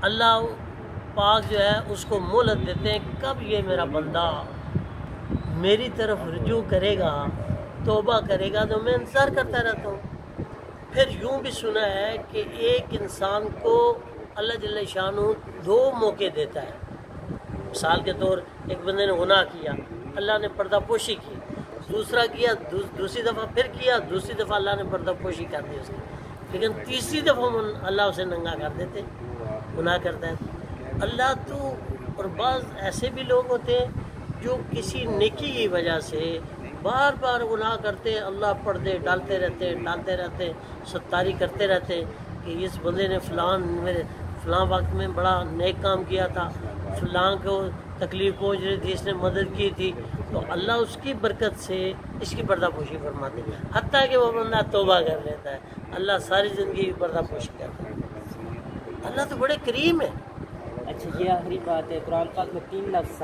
اللہ پاک جو ہے اس کو مہلت دیتے ہیں کب یہ میرا بندہ میری طرف رجوع کرے گا، توبہ کرے گا، تو میں انتظار کرتا رہتا ہوں۔ پھر یوں بھی سنا ہے کہ ایک انسان کو اللہ جل شانہ 2 موقع دیتا ہے۔ مثال کے طور ایک بندے نے گناہ کیا، اللہ نے پردہ پوشی کی، دوسرا کیا، دوسری دفعہ پھر کیا، دوسری دفعہ اللہ نے پردہ پوشی کر دی اس کی، لیکن تیسری دفعہ اللہ اسے ننگا کر دیتے، گناہ کرتا ہے اللہ تو۔ اور بعض ایسے بھی لوگ ہوتے ہیں جو کسی نیکی کی وجہ سے بار بار گناہ کرتے، اللہ پردے ڈالتے رہتے، ستاری کرتے رہتے کہ اس بندے نے فلاں وقت میں بڑا نیک کام کیا تھا، فلاں کو تکلیف پہنچ رہی تھی، اس نے مدد کی تھی، تو اللہ اس کی برکت سے اس کی پردہ پوشی فرماتے ہیں، حتیٰ کہ وہ بندہ توبہ کر لیتا ہے، اللہ ساری زندگی پردہ پوشی کرتا ہے۔ اللہ تو بڑے کریم ہے۔ اچھا، یہ آخری بات ہے، قرآن پاک میں 3 لفظ